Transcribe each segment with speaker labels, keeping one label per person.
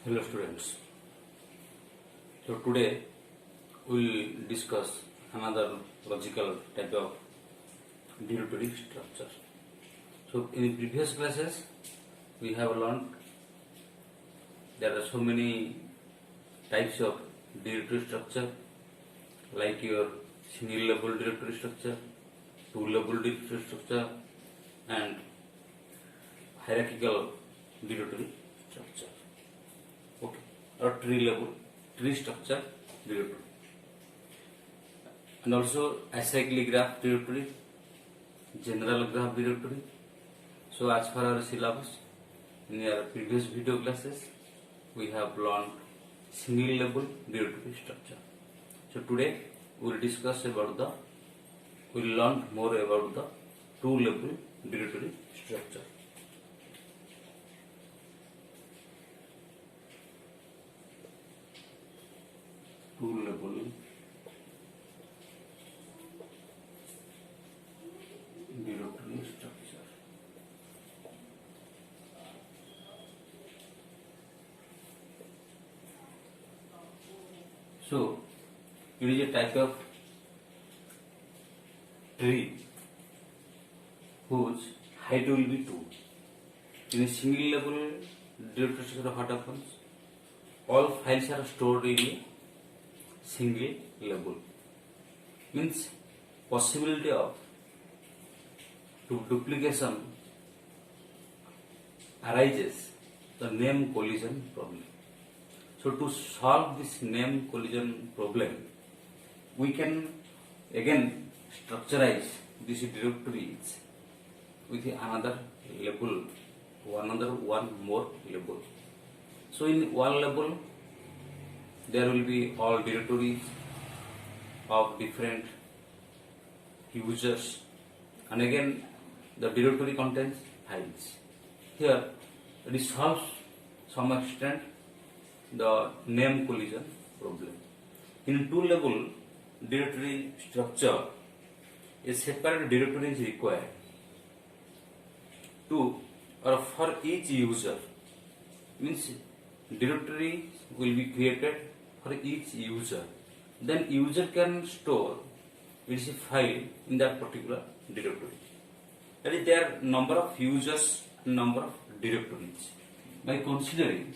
Speaker 1: Hello students. So today we will discuss another logical type of directory structure. So in the previous classes we have learned there are so many types of directory structure, like your single level directory structure, two level directory structure, and hierarchical directory structure. Okay, or tree level tree structure directory, and also acyclic graph directory, general graph directory. So as per our syllabus in our previous video classes we have learned single level directory structure. So today we will discuss about we will learn more about the two level directory structure. Two level directory structure. So it is a type of tree whose height will be 2. In a single level directory structure, what happens? All files are stored in a single level. Means possibility of duplication arises the name collision problem. So to solve this name collision problem, we can again structurize these directories with another level, one more level. So in one level there will be all directories of different users, and again the directory contains files. Here it solves some extent the name collision problem. In two level directory structure, a separate directory is required to or for each user. Means directory will be created for each user. Then user can store its file in that particular directory. That is, there are number of users and number of directories. By considering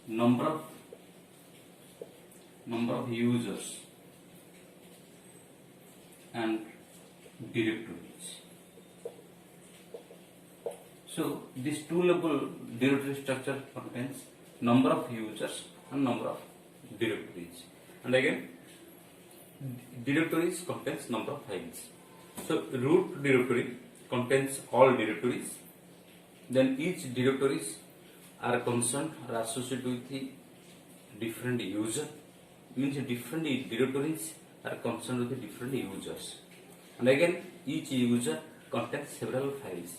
Speaker 1: number of users and directories. So this two level directory structure contains number of users and number of directories, and again directories contains number of files. So root directory contains all directories. Then each directories are concerned or associated with the different user. Means different directories are concerned with the different users, and again each user contains several files.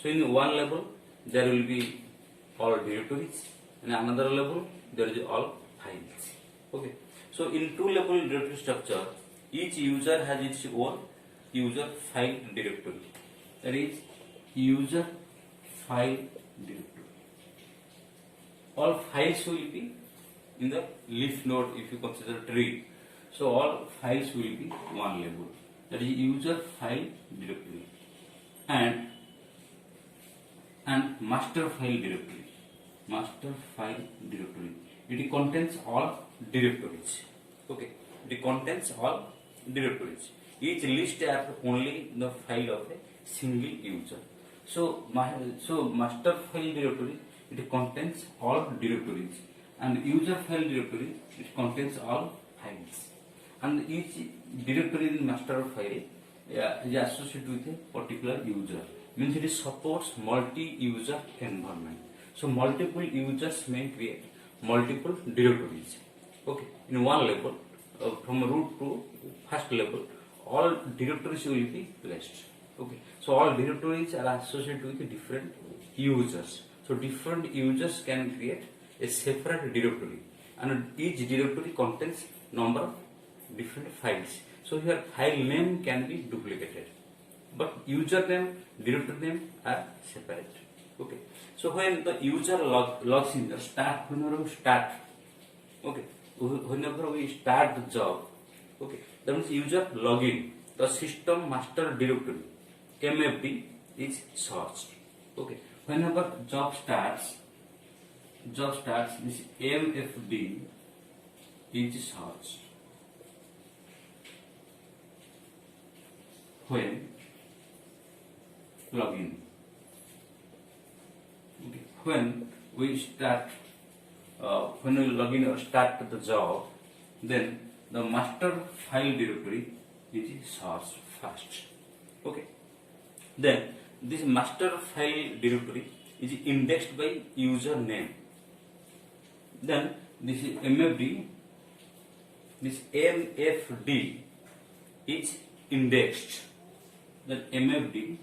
Speaker 1: So in one level there will be all directories, in another level there is all files. Okay. So in two level directory structure, each user has its own user file directory. That is user file directory. All files will be in the leaf node if you consider tree. So all files will be one level. That is user file directory and master file directory. Master file directory. It contains all directories. Okay. It contains all directories. Each list are only the file of a single user. So master file directory, it contains all directories, and user file directory, it contains all files, and each directory in master file is associated with a particular user. Means it supports multi-user environment. So multiple users may create multiple directories. Okay, in one level, from root to first level, all directories will be placed. Okay, so all directories are associated with different users. So different users can create a separate directory, and each directory contains number of different files. So here file name can be duplicated, but user name, directory name are separate. Okay. So when the user logs in the start, whenever we start, okay, whenever we start the job, okay, that means user login, the system master directory, MFD is searched. Okay. Whenever job starts, this MFD is searched. When login. Okay. When we start, when we log in or start the job, then the master file directory is searched first. Okay. Then this master file directory is indexed by username. Then this is MFD. This MFD is indexed. Then MFD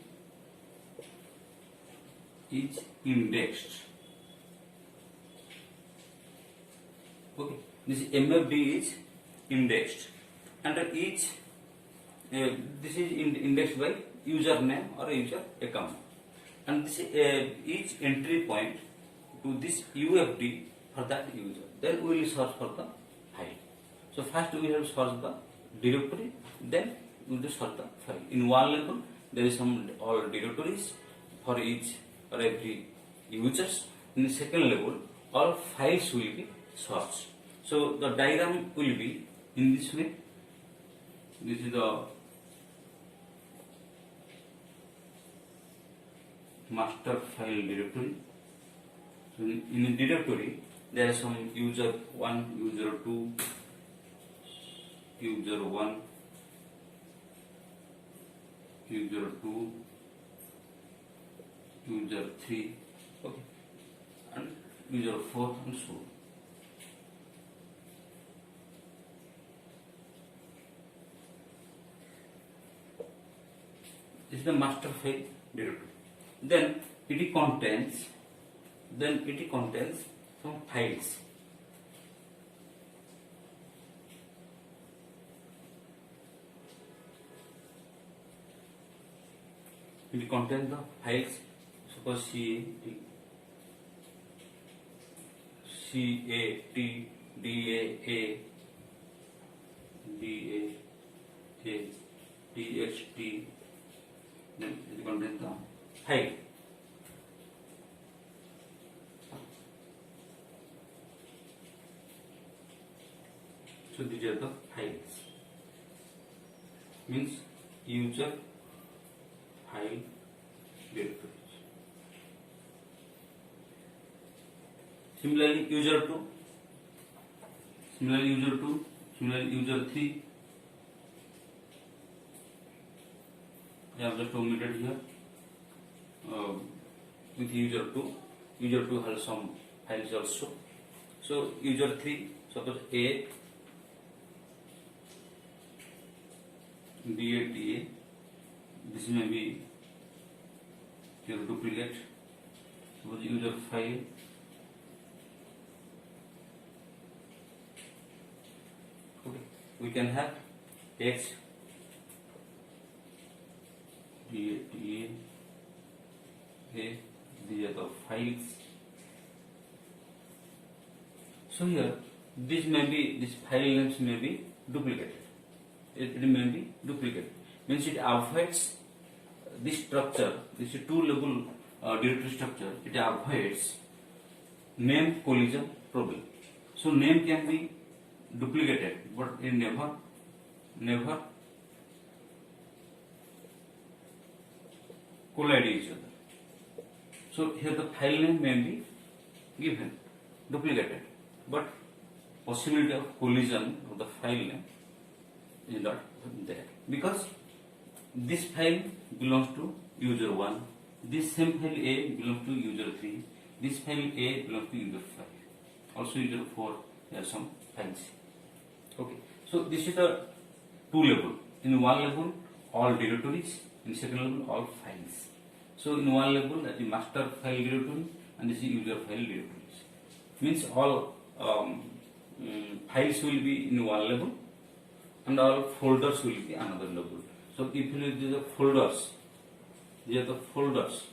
Speaker 1: is indexed. Okay, this MFD is indexed, and each this is indexed by username or user account, and this each entry point to this UFD for that user. Then we will search for the file. So first we have to search the directory, then we will search the file. In one level there is some all directories for each or every users. In the second level all files will be searched. So the diagram will be in this way. This is the master file directory. So in the directory there are some user 1, user 2, user 1, user 2, user 3, okay, and user 4 and so on. This is the master file directory. Then it contains some files. It contains the files. Suppose CAT, DAA, TXT. Then it contains the file. So these are the files. Means user file directories. Similarly user 2, similarly user 3. I have just omitted here with user 2. User 2 has some files also. So user 3, suppose A, DA, this may be your duplicate. Suppose user 5, okay, we can have X, DA, A, these are the files. So here this file names may be duplicated. It may be duplicated. Means it avoids this structure, this two-level directory structure. It avoids name collision problem. So name can be duplicated, but it never collide each other. So here the file name may be given duplicated, but possibility of collision of the file name is not there, because this file belongs to user 1, this same file A belongs to user 3, this file A belongs to user 5, also user 4, there are some files. Okay, so this is the two level. In one level all directories, in second level all files. So in one level that is master file directory and this is user file directories. Means all files will be in one level and all folders will be another level. So if you use the folders, these are the folders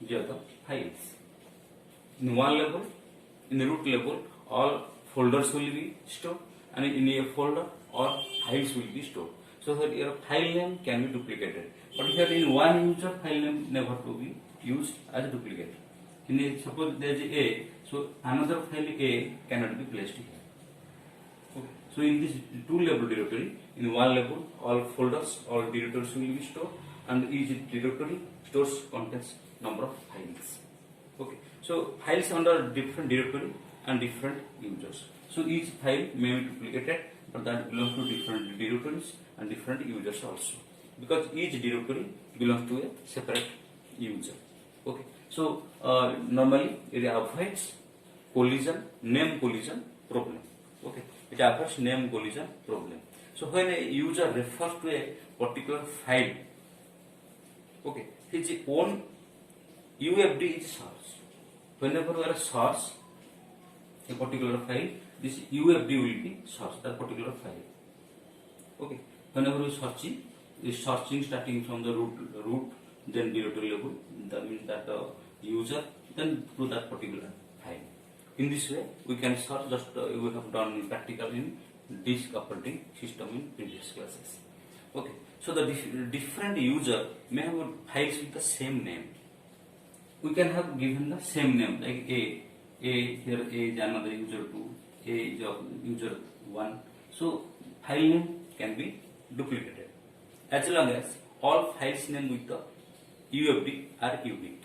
Speaker 1: these are the files. In one level, in the root level, all folders will be stored, and in a folder all files will be stored. So that your file name can be duplicated, but here in one user, file name never to be used as a duplicate. In a, suppose there is A, so another file A cannot be placed here. Okay. So in this two level directory, in one level all folders, all directories will be stored, and each directory stores contains number of files. Okay. So files under different directory and different users. So each file may be duplicated, but that belongs to different directories and different users also, because each directory belongs to a separate user. Okay. So normally it avoids collision, name collision problem. Okay. It avoids name collision problem. So when a user refers to a particular file, okay, his own UFD is source. Whenever we are search a particular file, this UFD will be source, that particular file. Okay. Whenever we searching, is searching starting from the root, then directory level, that means that the user, then to that particular file. In this way, we can search, just we have done in practical in disk operating system in previous classes. Okay. So the different user may have files with the same name. We can have given the same name, like A here A is another user 2, A is user 1. So file name can be duplicated as long as all files name with the UFD are unique.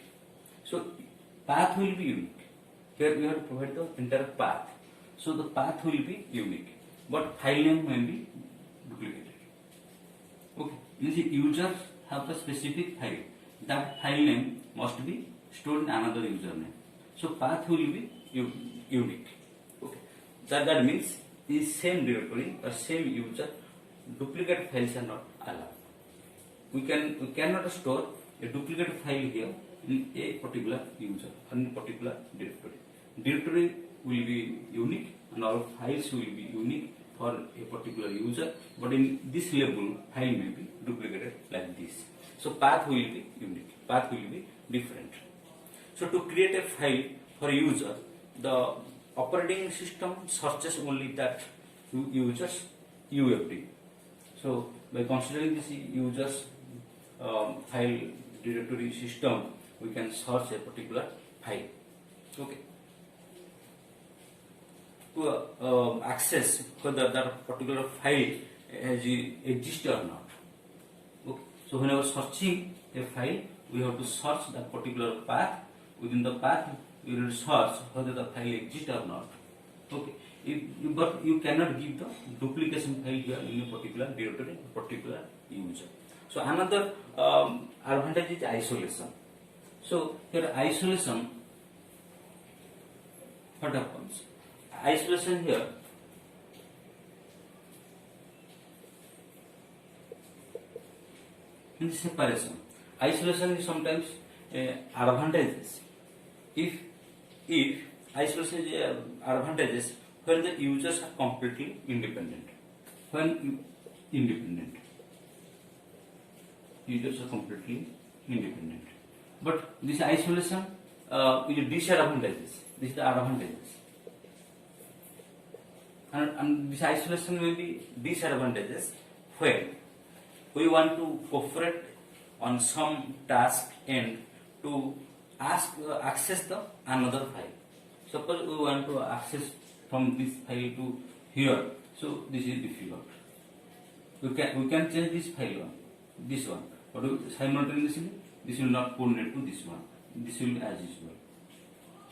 Speaker 1: So path will be unique. Here we have to provide the entire path. So the path will be unique, but file name may be duplicated. Okay. Means users have the specific file. That file name must be stored in another username. So path will be unique. Okay. That means the same directory or same user, duplicate files are not allowed. We cannot store a duplicate file here in a particular user or in a particular directory. Directory will be unique and all files will be unique for a particular user, but in this level file may be duplicated like this. So path will be unique, path will be different. So to create a file for user, the operating system searches only that user's UFD. So by considering this user's file directory system, we can search a particular file. Okay. To access whether that particular file exists or not. Okay. So whenever searching a file, we have to search that particular path. Within the path, we will search whether the file exists or not. Okay. But you cannot give the duplication file here in a particular directory, particular user. So another advantage is isolation. So here isolation, what happens? Isolation here, in the separation. Isolation is sometimes advantages. If isolation is advantages when the users are completely independent. When independent, users are completely independent. But this isolation is disadvantages. This is the advantages. And this isolation may be disadvantages when we want to cooperate on some task and to access the another file. Suppose we want to access from this file to here, so this is difficult. We can change this file this one, but simultaneously this will not coordinate to this one. This will be as usual.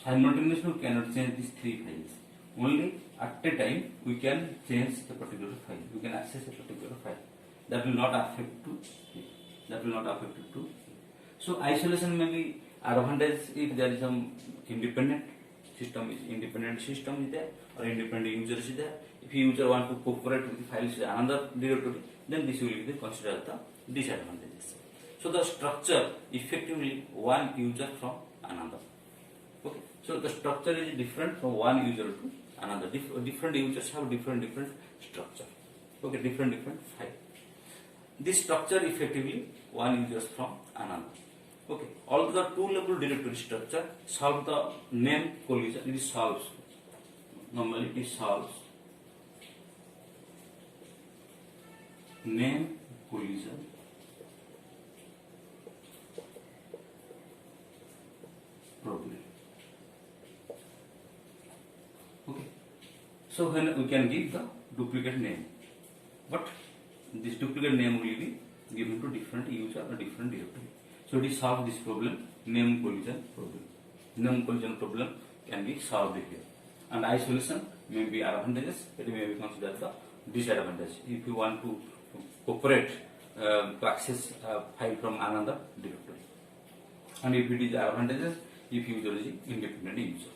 Speaker 1: Simultaneously we cannot change these three files. Only at a time we can change a particular file. We can access a particular file. That will not affect to it. That will not affect it to it. So isolation may be advantage if there is some independent system is there or independent user is there. If user want to cooperate with the files in another directory, then this will be considered the disadvantages. So the structure effectively one user from another. Okay. So the structure is different from one user to another. Different users have different structure. Okay, different file. This structure effectively one user from another. Okay, all the two level directory structure solve the name collision. It solves. Normally it solves name collision problem. Okay, so when we can give the duplicate name, but this duplicate name will be given to different user or different directory. So it is solve this problem, name collision problem. Name collision problem can be solved here. And isolation may be advantages, it may be considered the disadvantage. If you want to cooperate to access a file from another directory. And if it is advantages, if user is independent user.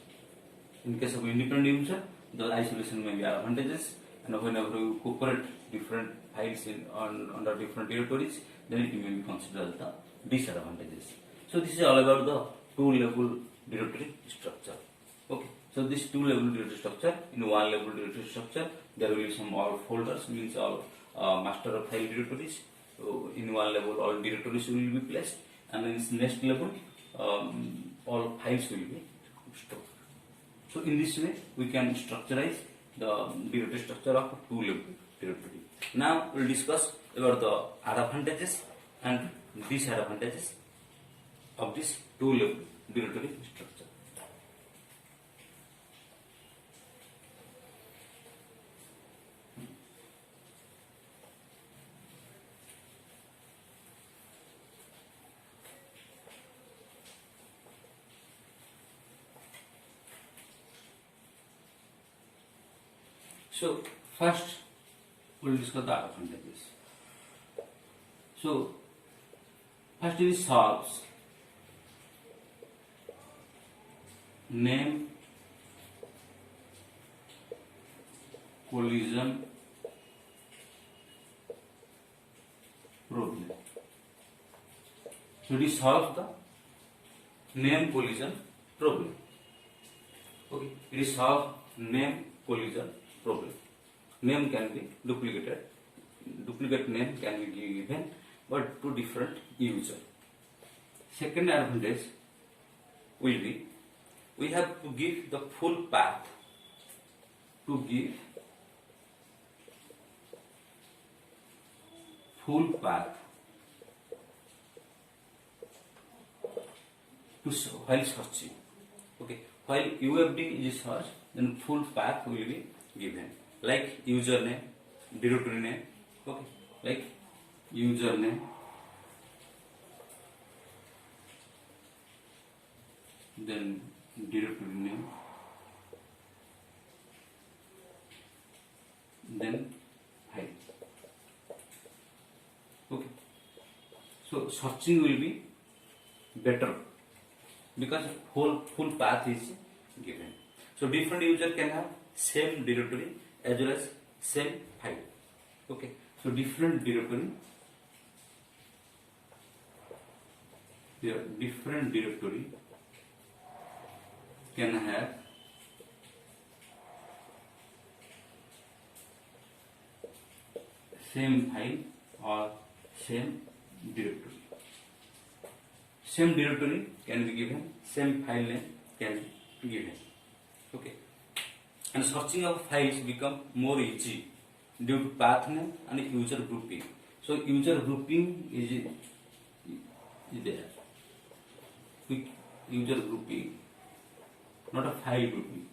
Speaker 1: In case of independent user, the isolation may be advantages, and whenever you cooperate different files under different directories, then it may be considered the disadvantages. So this is all about the two-level directory structure. Okay. So this two-level directory structure, in one level directory structure, there will be some all folders, means all master file directories. So in one level, all directories will be placed, and in this next level, all files will be stored. So in this way, we can structurize the directory structure of two-level directory. Now we will discuss about the advantages and disadvantages of this two-level directory structure. So first we will discuss the advantages. So first is solves name collision problem. So it solves the name collision problem. Okay, it is solve name collision problem. Name can be duplicated. Duplicate name can be given, but to different user. Second advantage will be we have to give the full path to give full path to while searching. Okay, while UFD is searched, then full path will be given, like username, directory name. Okay, like username, then directory name, then file. Okay, so searching will be better because full path is given. So different user can have same directory as well as same file. Okay, so different directory, different directory can have same file or same directory. Same directory can be given, same file name can be given. Okay, and searching of files become more easy due to path name and user grouping. So user grouping is there. Quick user grouping, not a file grouping.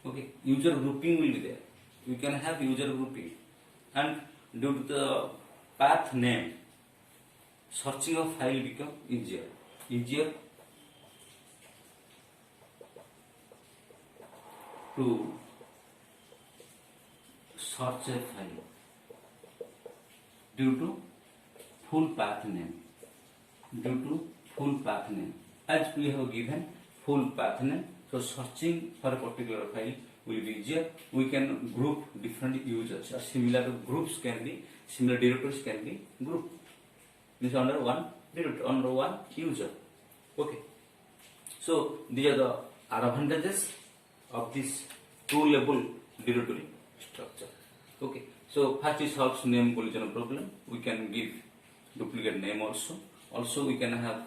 Speaker 1: Okay, user grouping will be there. You can have user grouping, and due to the path name, searching of file become easier. To search a file due to full path name. As we have given full path name, so searching for a particular file will be easier. We can group different users, or similar groups can be, similar directories can be grouped. This under one directory, under one user. Okay. So these are the advantages of this two-level directory structure. Okay. So first it solves name collision problem. We can give duplicate name also. Also we can have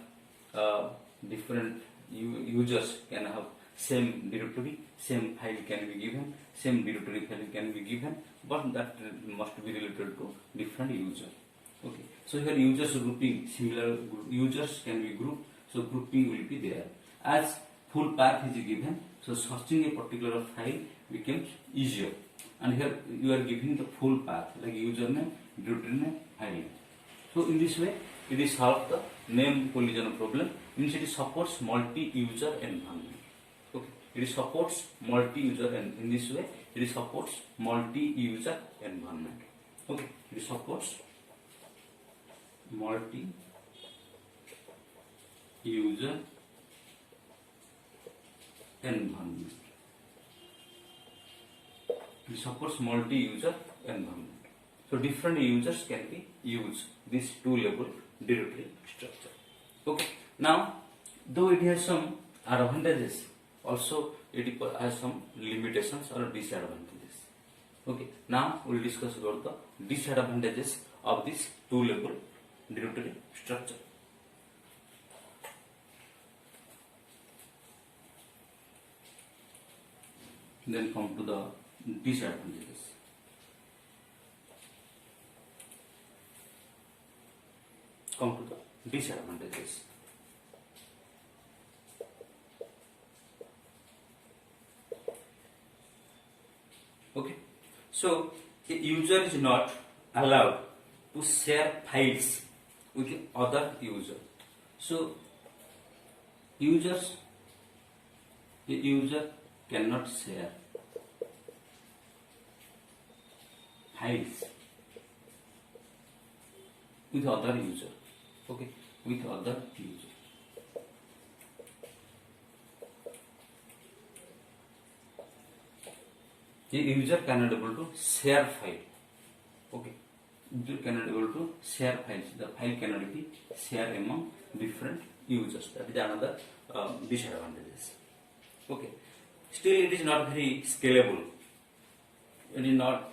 Speaker 1: different users can have same directory, same file can be given, same directory file can be given, but that must be related to different user. Okay, so here users grouping, similar users can be grouped, so grouping will be there. As full path is given, so searching a particular file becomes easier. And here you are giving the full path like username, directory name, file name. So in this way, it is solve the name collision problem. Means it supports multi-user environment. Okay, it supports multi-user, and in this way, it supports multi-user environment. Okay, it supports multi-user environment. It supports multi-user environment. So different users can be used this two-level directory structure. Okay. Now, though it has some advantages, also it has some limitations or disadvantages. Okay. Now we will discuss about the disadvantages of this two-level directory structure. Then come to the disadvantages. Come to the disadvantages. Okay, so a user is not allowed to share files with other user. So a user cannot share files with other user. Okay, with other user. The user cannot able to share file. Okay, user cannot able to share files. The file cannot be shared among different users. That is another disadvantages. Okay, still it is not very scalable. It is not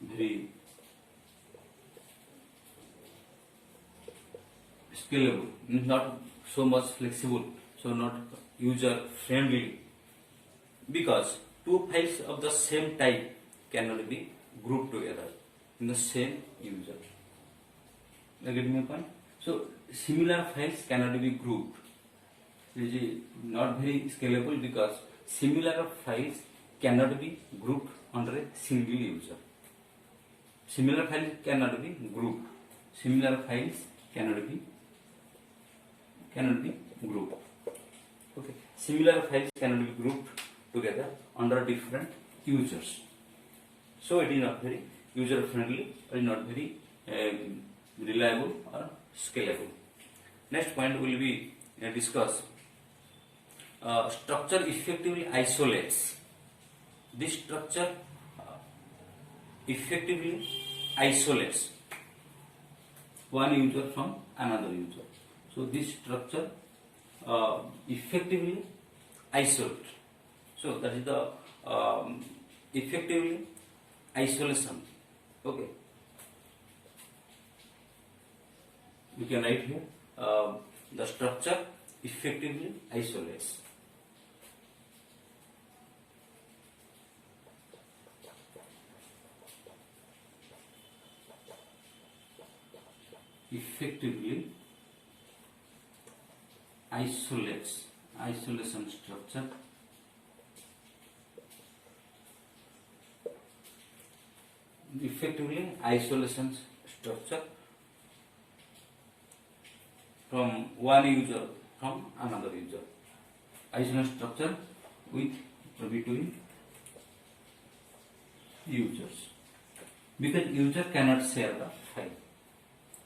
Speaker 1: very scalable, not so much flexible, so not user friendly, because two files of the same type cannot be grouped together in the same user. You get my point? So similar files cannot be grouped. It is not very scalable because similar files cannot be grouped under a single user. Similar files cannot be grouped. Similar files cannot be grouped. Okay. Similar files cannot be grouped together under different users. So it is not very user friendly, or not very reliable or scalable. Next point will be discuss. Structure effectively isolates. This structure effectively isolates one user from another user. So this structure effectively isolates. So that is the effectively isolation. Okay. We can write here the structure effectively isolates. Effectively isolates. Isolation structure effectively isolation structure from one user from another user. Isolation structure with between users, because user cannot share the file.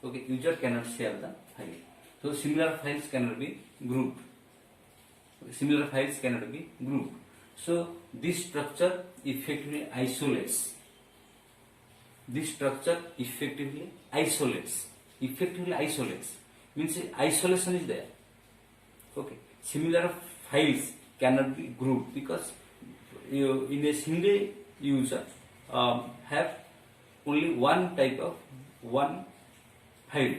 Speaker 1: Okay, user cannot share the file. So similar files cannot be grouped. Similar files cannot be grouped. So this structure effectively isolates. This structure effectively isolates. Effectively isolates means isolation is there. Okay, similar files cannot be grouped because in a single user have only one type of one file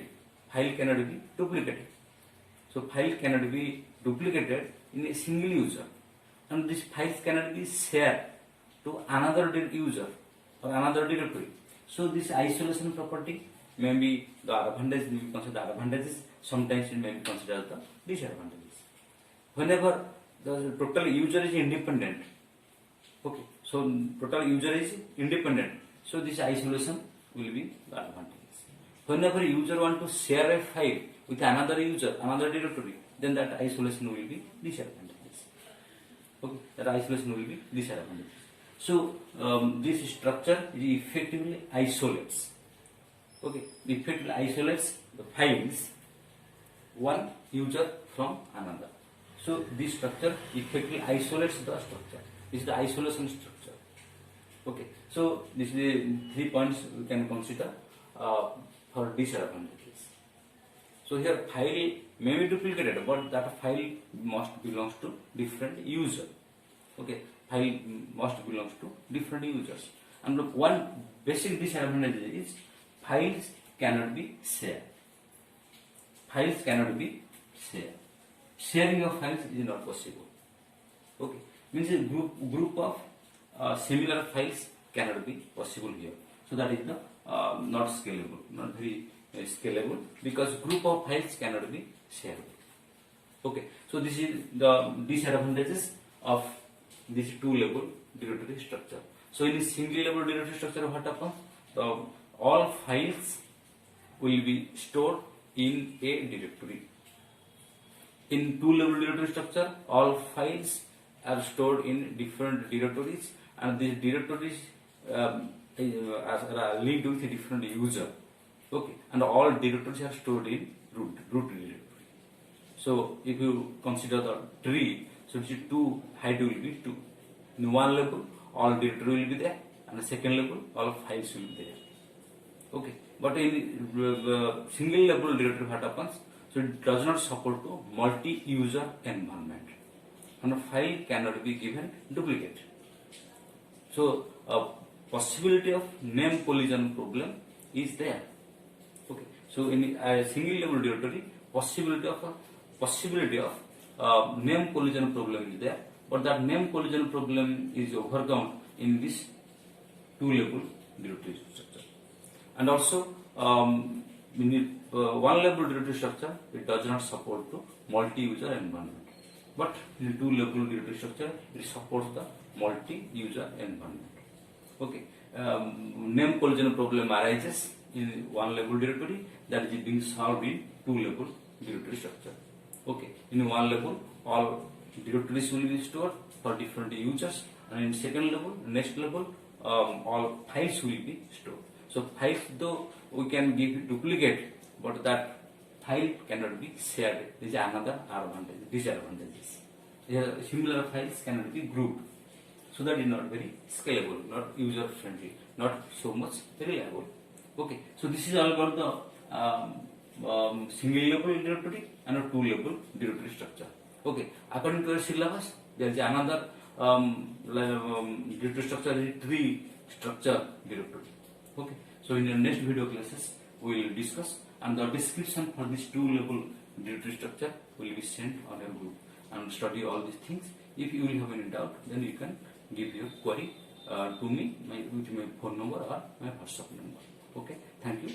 Speaker 1: file cannot be duplicated. So file cannot be duplicated in a single user, and these files cannot be shared to another user or another directory. So this isolation property may be the advantage, we consider the advantages, sometimes it may be considered the disadvantages. Whenever the total user is independent, okay, so total user is independent, so this isolation will be the advantages. Whenever user want to share a file with another user, another directory, then that isolation will be disadvantages. Okay, that isolation will be disadvantages. So this structure effectively isolates. Okay, effectively isolates the files one user from another. So this structure effectively isolates the structure. This is the isolation structure. Okay, so this is the 3 points we can consider for disadvantages. So here file may be duplicated, but that file must belongs to different user. Okay, file must belongs to different users. And one basic disadvantage is files cannot be shared. Files cannot be shared. Sharing of files is not possible. Okay, means a group of similar files cannot be possible here. So that is the not scalable, not very scalable, because group of files cannot be shared. Okay, so this is the disadvantages of this two-level directory structure. So in a single-level directory structure, what happens? All files will be stored in a directory. In two-level directory structure, all files are stored in different directories, and these directories are linked with a different user. Okay, and all directories are stored in root directory. So if you consider the tree, so it's two height will be 2. In one level, all directory will be there, and the second level, all files will be there. Okay, but in single level directory, what happens? So it does not support to multi-user environment, and a file cannot be given duplicate. So a possibility of name collision problem is there. Okay, so in a single level directory, possibility of name collision problem is there, but that name collision problem is overcome in this two-level directory structure. And also in one-level directory structure, it does not support to multi-user environment, but in two-level directory structure, it supports the multi-user environment. Okay, name collision problem arises in one-level directory, that is being solved in two-level directory structure. Okay, in one level, all directories will be stored for different users, and in second level, next level, all files will be stored. So files, though we can give duplicate, but that file cannot be shared. This is another advantage, disadvantages. Similar files cannot be grouped, so that is not very scalable, not user friendly, not so much reliable. Okay, so this is all about the single level directory and a two level directory structure. Okay, according to your syllabus, there is another directory structure, is tree structure directory. Okay, so in the next video classes we will discuss, and the description for this two level directory structure will be sent on your group, and study all these things. If you will have any doubt, then you can give your query to me with my phone number or my WhatsApp number. Okay, thank you.